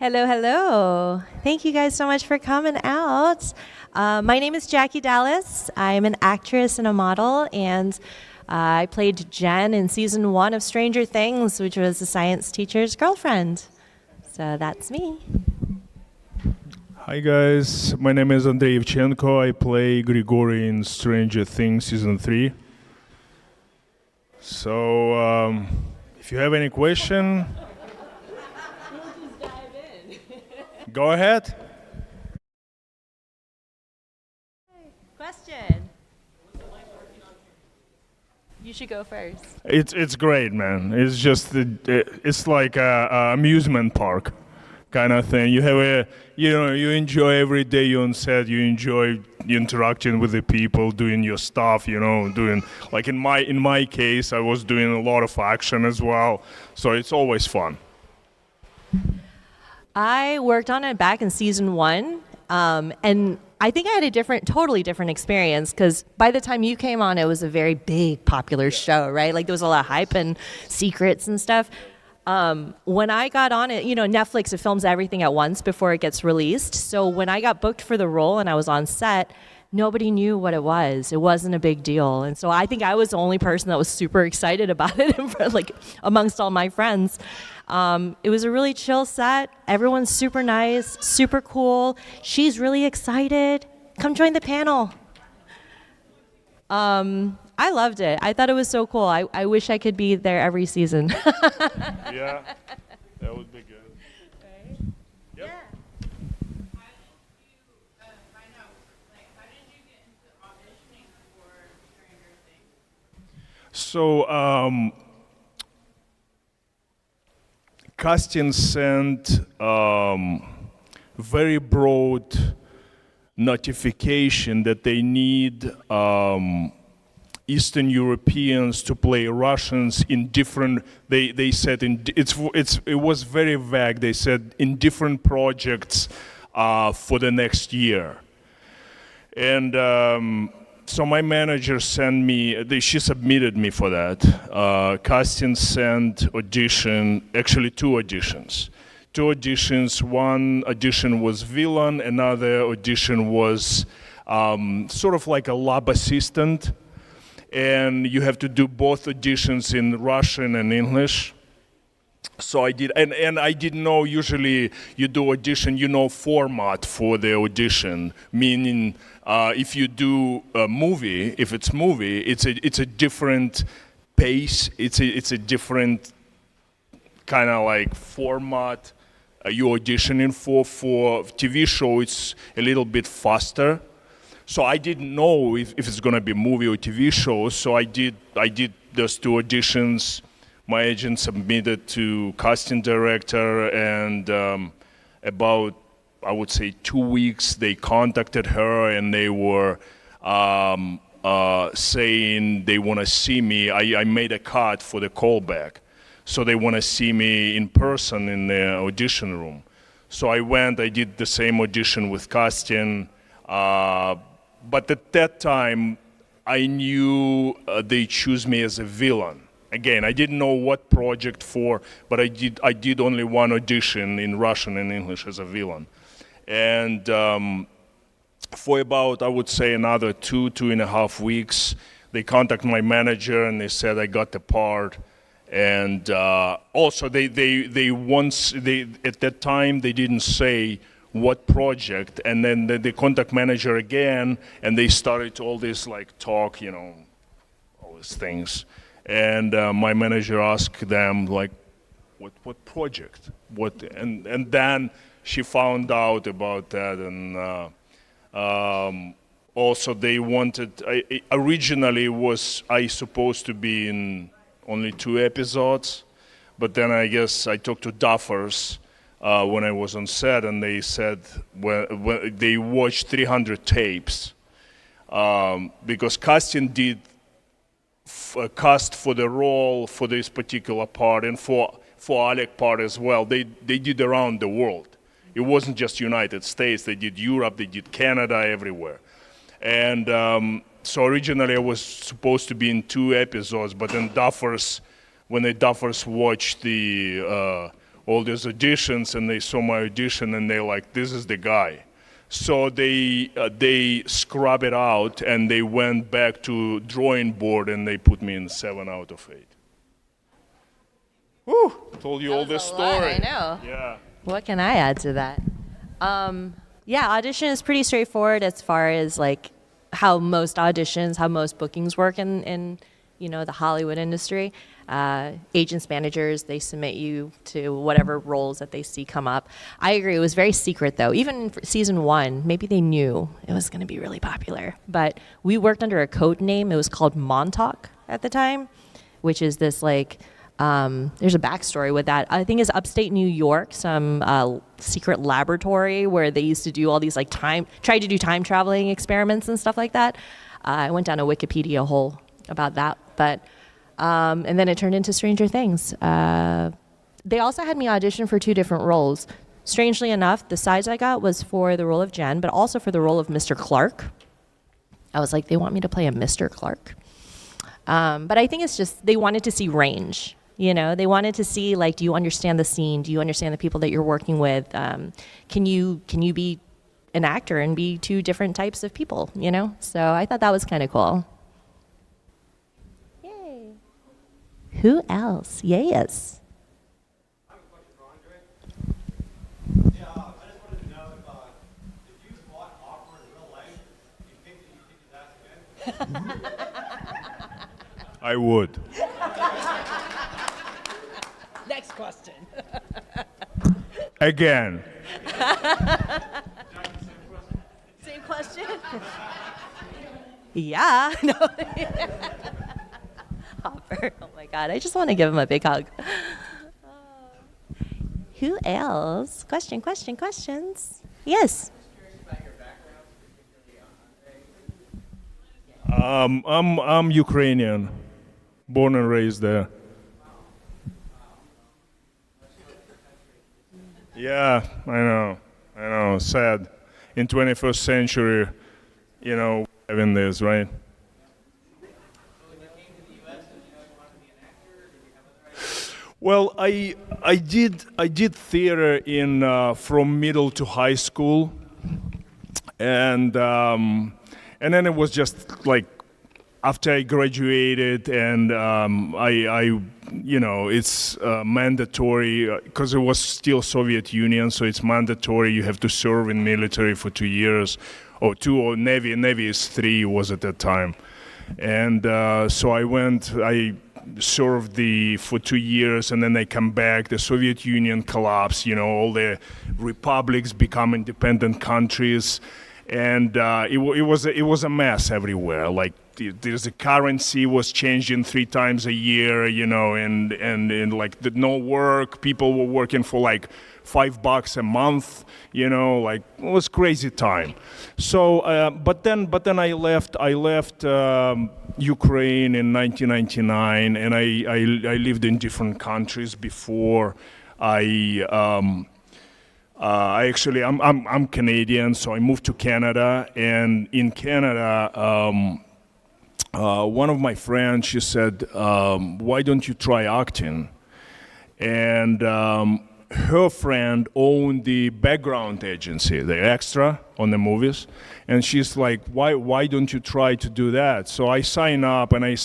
Hello, hello. Thank you guys so much for coming out. My name is Jackie Dallas. I'm an actress and a model, and I played Jen in season 1 of Stranger Things, which was the science teacher's girlfriend. So that's me. Hi guys, my name is Andrey Ivchenko. I play Grigory in Stranger Things season 3. So, if you have any question, go ahead. Question. You should go first. It's great, man. It's just it's like a amusement park kind of thing. You have you enjoy every day you're on set. You enjoy interacting with the people, doing your stuff. Doing like in my case, I was doing a lot of action as well. So it's always fun. I worked on it back in season 1, and I think I had a totally different experience because by the time you came on, it was a very big, popular show, right? Like there was a lot of hype and secrets and stuff. When I got on it, Netflix, it films everything at once before it gets released. So when I got booked for the role and I was on set, nobody knew what it was. It wasn't a big deal. And so I think I was the only person that was super excited about it like amongst all my friends. It was a really chill set. Everyone's super nice, super cool. She's really excited. Come join the panel. I loved it. I thought it was so cool. I wish I could be there every season. Yeah, that would be good. Right? Yep. Yeah. So, casting sent very broad notification that they need Eastern Europeans to play Russians in different. They said it was very vague. They said in different projects for the next year, and so my manager sent me. She submitted me for that. Casting sent actually 2 auditions. 2 auditions. One audition was villain. Another audition was sort of like a lab assistant. And you have to do both auditions in Russian and English. So I did, and I didn't know usually you do audition, format for the audition, meaning if you do a movie, if it's movie, it's a different pace, it's a different kind of like format you're auditioning for. For TV show, it's a little bit faster. So I didn't know if it's gonna be movie or TV show. So I did those 2 auditions. My agent submitted to casting director, and about, I would say, 2 weeks, they contacted her and they were saying they want to see me. I made a cut for the callback, so they want to see me in person in the audition room. So I went. I did the same audition with casting, but at that time, I knew they choose me as a villain. Again, I didn't know what project for, but I did only 1 audition in Russian and English as a villain. And for about, I would say, another 2.5 weeks, they contacted my manager and they said I got the part. And also, they at that time they didn't say what project, and then they contact manager again, and they started all this like talk, all these things. And my manager asked them like, what project? And then she found out about that, and also they wanted. Originally was I supposed to be in only 2 episodes, but then I guess I talked to Duffers when I was on set, and they said when they watched 300 tapes because casting did. Cast for the role for this particular part, and for Alec part as well. They did around the world. It wasn't just United States. They did Europe. They did Canada, everywhere. And so originally I was supposed to be in 2 episodes, but then when the Duffers watched all these auditions, and they saw my audition, and they're like, this is the guy. So they scrub it out, and they went back to drawing board, and they put me in 7 out of 8. Whew, told you all this story. I know. Yeah. What can I add to that? Yeah, audition is pretty straightforward as far as like how most auditions, how most bookings work in the Hollywood industry. Agents, managers, they submit you to whatever roles that they see come up. I agree, it was very secret though. Even for season 1, maybe they knew it was going to be really popular. But we worked under a code name. It was called Montauk at the time, which is this like, there's a backstory with that. I think it's upstate New York, some secret laboratory where they used to do all these like tried to do time traveling experiments and stuff like that. I went down a Wikipedia hole about that, but and then it turned into Stranger Things. They also had me audition for 2 different roles. Strangely enough, the size I got was for the role of Jen, but also for the role of Mr. Clark. I was like, they want me to play a Mr. Clark. But I think it's just they wanted to see range. They wanted to see, like, do you understand the scene? Do you understand the people that you're working with? Can you be an actor and be 2 different types of people, So I thought that was kind of cool. Yay. Who else? Yes. I have a question for Andrey. Yeah, I just wanted to know if you fought Opera in real life, do you think that you kick his ass again? I would. Next question. Again. Same question? Yeah. No. Hopper. Oh my God. I just want to give him a big hug. Who else? Questions. Yes. I'm Ukrainian, born and raised there. Yeah, I know, sad. In 21st century, having this, right? Well, I did theater in from middle to high school, and then it was just like after I graduated, and it's mandatory because it was still Soviet Union, so it's mandatory. You have to serve in military for 2 years, or Navy. Navy is 3 was at that time, and so I served for 2 years, and then I come back. The Soviet Union collapsed. All the republics become independent countries, and it was a mess everywhere. Like there's a currency was changing 3 times a year, and like no work. People were working for like $5 a month, like it was crazy time. So, but then I left Ukraine in 1999, and I lived in different countries before I'm Canadian, so I moved to Canada, and in Canada, one of my friends, she said, why don't you try acting? And her friend owned the background agency, the extra on the movies, and she's like, why don't you try to do that? So I signed up, and I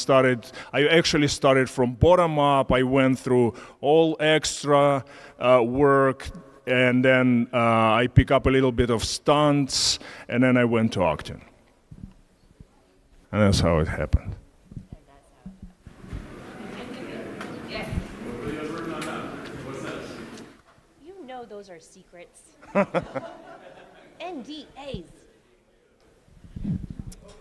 actually started from bottom up. I went through all extra work, and then I pick up a little bit of stunts, and then I went to acting. And that's how it happened. Those are secrets. NDAs.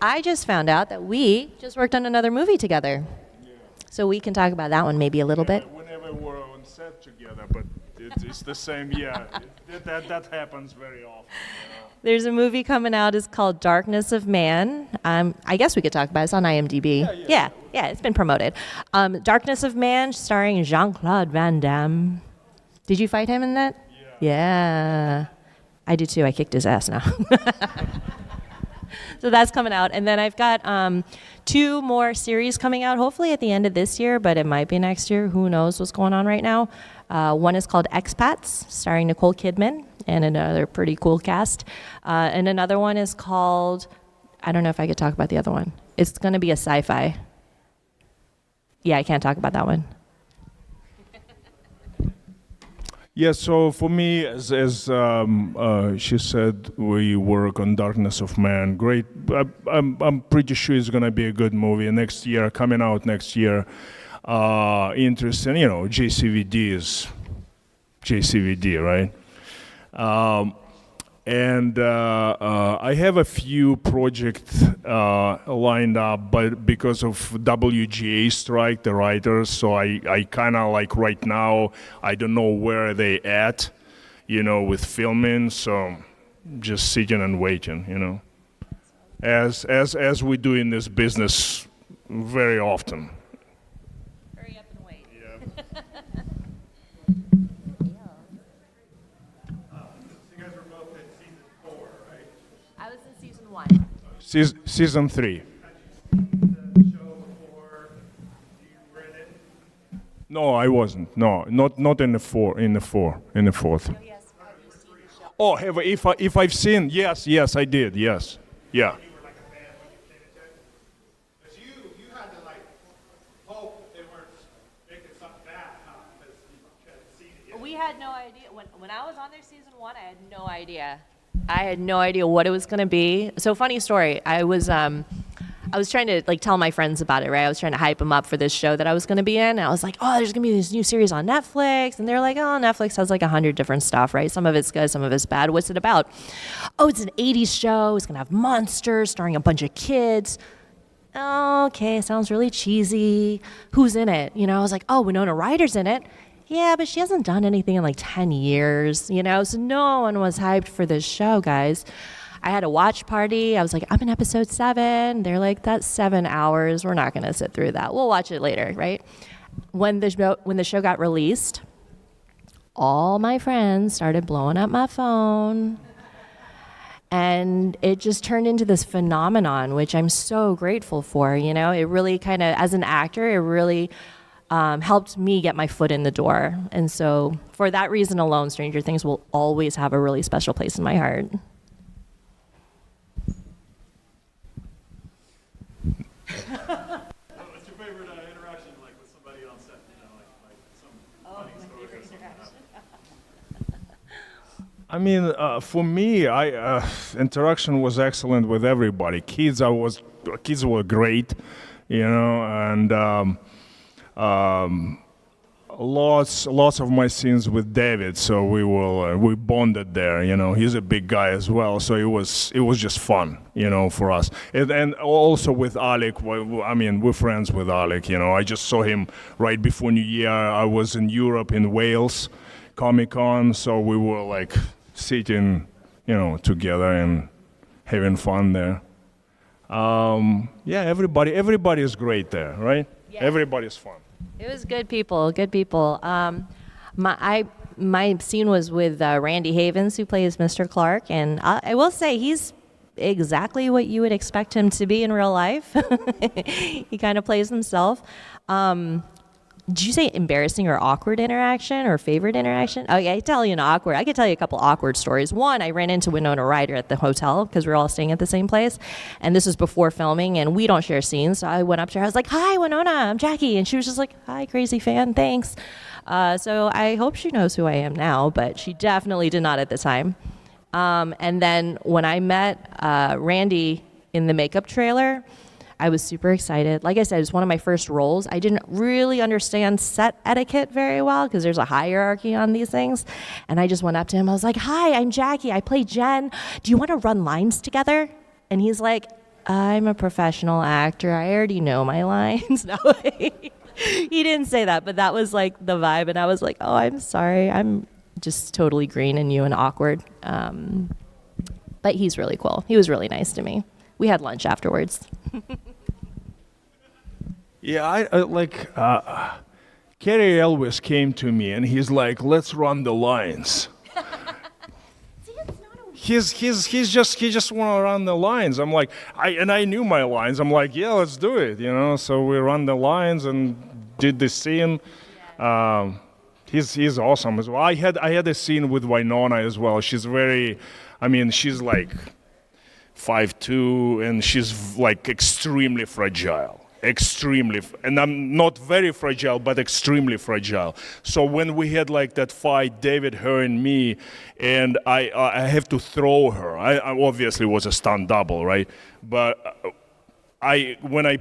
I just found out that we just worked on another movie together. Yeah. So we can talk about that one maybe a little bit. We never were on set together, but it's the same, yeah. That happens very often. There's a movie coming out. It's called Darkness of Man. I guess we could talk about it. It's on IMDb. Yeah, it's been promoted. Darkness of Man, starring Jean-Claude Van Damme. Did you fight him in that? Yeah. I did too. I kicked his ass now. So that's coming out. And then I've got 2 more series coming out, hopefully at the end of this year, but it might be next year. Who knows what's going on right now. One is called Expats, starring Nicole Kidman and another pretty cool cast. And another one is called, I don't know if I could talk about the other one. It's going to be a sci-fi. Yeah, I can't talk about that one. Yeah, so for me, as she said, we work on Darkness of Man. Great. I'm pretty sure it's going to be a good movie next year, coming out next year. Interesting, JCVD is JCVD, right? And I have a few projects lined up, but because of WGA strike, the writers, so I kind of like right now, I don't know where they at, with filming, so just sitting and waiting, as we do in this business very often. Hurry up and wait. Yeah. Season 3. No, I wasn't. No, not in the fourth. Oh, if I've seen? Yes, I did. Yes, yeah. You had to hope they weren't making something bad, huh? Because you hadn't seen it yet. We had no idea. When I was on their season 1, I had no idea. I had no idea what it was going to be. So funny story. I was trying to tell my friends about it, right? I was trying to hype them up for this show that I was going to be in. And I was like, oh, there's going to be this new series on Netflix. And they're like, oh, Netflix has 100 different stuff, right? Some of it's good, some of it's bad. What's it about? Oh, it's an 80s show. It's going to have monsters starring a bunch of kids. Okay, sounds really cheesy. Who's in it? I was like, oh, Winona Ryder's in it. Yeah, but she hasn't done anything in 10 years, so no one was hyped for this show, guys. I had a watch party. I was like, I'm in episode 7. They're like, that's 7 hours. We're not going to sit through that. We'll watch it later, right? When the show got released, all my friends started blowing up my phone. And it just turned into this phenomenon, which I'm so grateful for. It really kind of, as an actor, it really helped me get my foot in the door. And so for that reason alone, Stranger Things will always have a really special place in my heart. What's your favorite interaction with somebody on set? Some funny story or something? I mean, for me, interaction was excellent with everybody. Kids were great, and lots of my scenes with David. So we bonded there. He's a big guy as well. So it was just fun, for us. And also with Alec. We're friends with Alec. I just saw him right before New Year. I was in Europe, in Wales, Comic-Con. So we were sitting, together and having fun there. Everybody is great there, right? Yeah. Everybody's fun. It was good people. My scene was with Randy Havens, who plays Mr. Clark, and I will say he's exactly what you would expect him to be in real life. He kind of plays himself. Did you say embarrassing or awkward interaction or favorite interaction? Oh, yeah, I could tell you a couple awkward stories. One, I ran into Winona Ryder at the hotel because we were all staying at the same place. And this was before filming, and we don't share scenes. So I went up to her. I was like, hi, Winona, I'm Jackie. And she was just like, hi, crazy fan, thanks. So I hope she knows who I am now, but she definitely did not at the time. And then when I met Randy in the makeup trailer, I was super excited. Like I said, it was one of my first roles. I didn't really understand set etiquette very well because there's a hierarchy on these things. And I just went up to him. I was like, hi, I'm Jackie. I play Jen. Do you want to run lines together? And he's like, I'm a professional actor. I already know my lines. No, he didn't say that, but that was the vibe. And I was like, oh, I'm sorry. I'm just totally green and new and awkward. But he's really cool. He was really nice to me. We had lunch afterwards. Yeah, Cary Elwes came to me and he's like, let's run the lines. See, it's not okay. he just want to run the lines. I'm like, I knew my lines. I'm like, yeah, let's do it, you know. So we run the lines and did the scene. He's awesome as well. I had a scene with Winona as well. She's very, I mean, she's like 5'2", and she's like extremely fragile. And I'm not very fragile, but extremely fragile. So when we had like that fight, David, her, and me, and I have to throw her. I obviously was a stunt double, right? But when I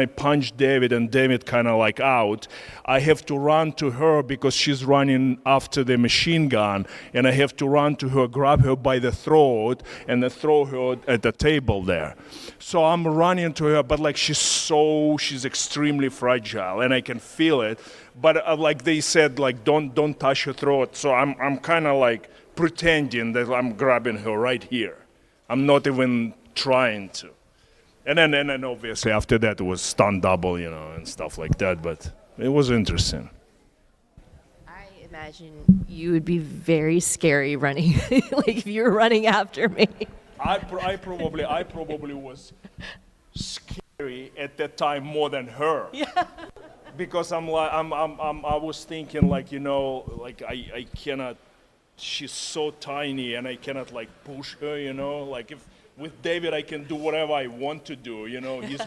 punch David and David kind of like out, I have to run to her because she's running after the machine gun, and I have to run to her, grab her by the throat, and then throw her at the table there. So I'm running to her, but like she's extremely fragile, and I can feel it. But like they said, like don't touch her throat. So I'm kind of like pretending that I'm grabbing her right here. I'm not even trying to. And then obviously after that it was stunt double, you know, and stuff like that. But it was interesting. I imagine you would be very scary running, like if you were running after me. I probably was scary at that time more than her. Yeah. Because I was thinking like, you know, like I cannot. She's so tiny and I cannot like push her, you know, like if. With David, I can do whatever I want to do, you know. He's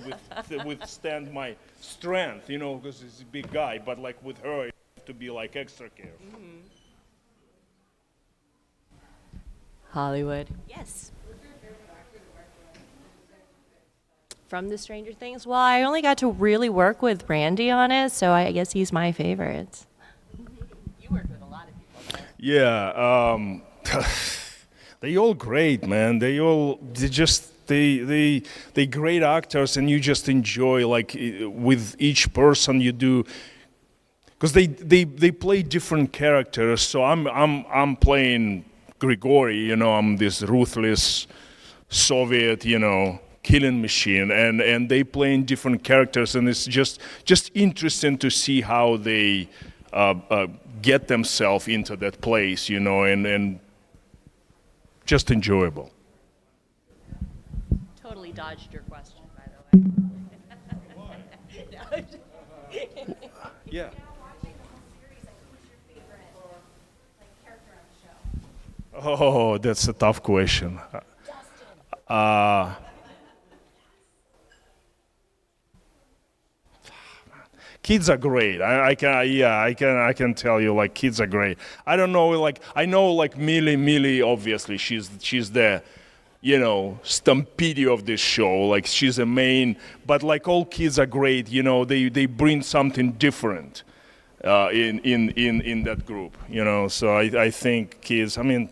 withstand my strength, you know, because he's a big guy. But like with her, you have to be like extra careful. Mm-hmm. Hollywood. Yes. From the Stranger Things? Well, I only got to really work with Randy on it, so I guess he's my favorite. You worked with a lot of people. Yeah. They all great, man. They great actors, and you just enjoy like with each person you do, because they play different characters. So I'm playing Grigory, you know. I'm this ruthless Soviet, you know, killing machine, and they playing different characters, and it's just interesting to see how they get themselves into that place, you know, and just enjoyable. Totally dodged your question, by the way. Yeah. Oh, that's a tough question. Kids are great. I can tell you, like, kids are great. I don't know, like, I know, like, Millie, obviously, she's the, you know, stampede of this show. Like, she's a main, but like all kids are great. You know, they bring something different in that group. You know, so I think kids. I mean,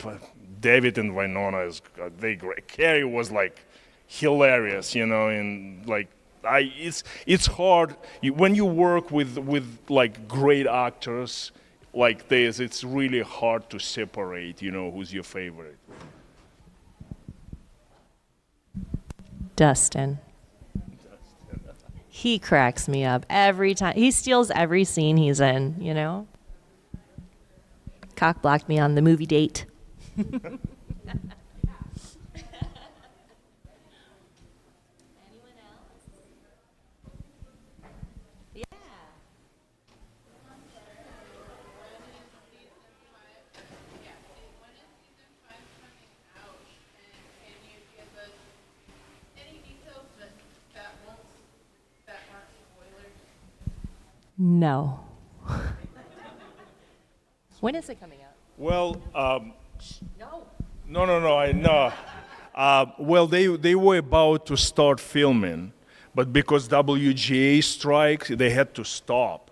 David and Winona they great. Carrie was like hilarious. You know, and like. It's hard when you work with like great actors like this. It's really hard to separate, you know, who's your favorite. Dustin. He cracks me up every time. He steals every scene he's in, you know. Cock blocked me on the movie date. No. When is it coming out? Well, No. no, I know. Well, they were about to start filming, but because WGA strikes, they had to stop.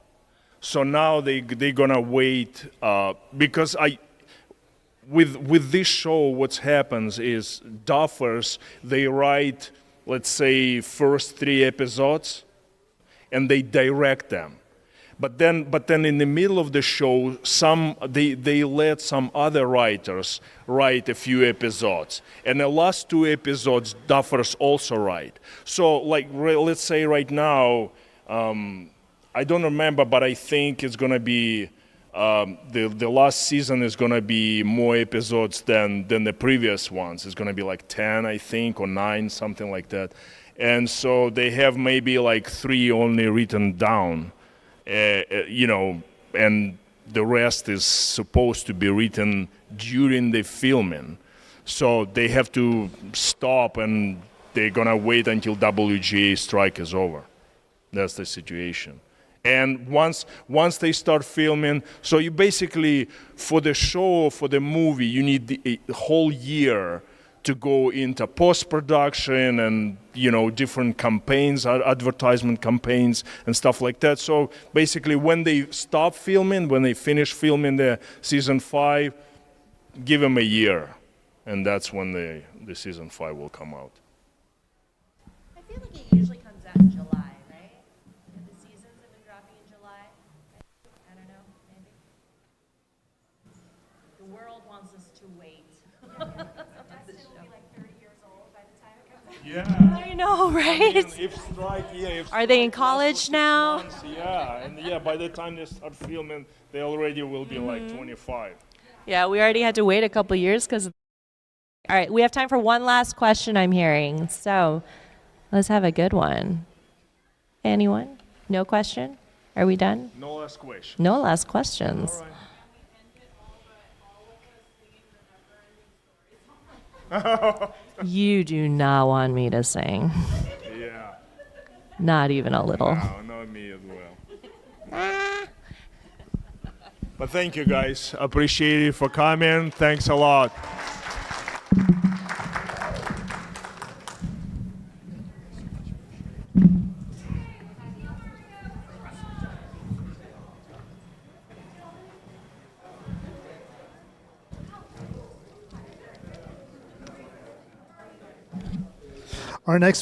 So now they're gonna wait because with this show, what happens is duffers, they write, let's say, first 3 episodes, and they direct them. But then in the middle of the show, they let some other writers write a few episodes, and the last 2 episodes duffers also write. So like let's say right now, I don't remember, but I think it's gonna be the last season is gonna be more episodes than the previous ones. It's gonna be like 10, I think, or 9, something like that. And so they have maybe like 3 only written down, and the rest is supposed to be written during the filming. So they have to stop, and they're gonna wait until WGA strike is over. That's the situation. And once they start filming, so you basically, for the show, for the movie, you need a whole year to go into post-production and, different campaigns, advertisement campaigns and stuff like that. So basically when they stop filming, when they finish filming the season 5, give them a year. And that's when the season 5 will come out. I feel like it usually comes out in July, right? The seasons have been dropping in July. I don't know, maybe. The world wants us to wait. Dustin will be like 30 years old by the time it comes out. Yeah. I know, right? Are they in college now? By the time they start filming, they already will be like 25. Yeah, we already had to wait a couple years because. All right, we have time for one last question, I'm hearing. So let's have a good one. Anyone? No question? Are we done? No last question. No last questions. All right. You do not want me to sing. Yeah. Not even a little. No, not me as well. But thank you guys. Appreciate it for coming. Thanks a lot. Our next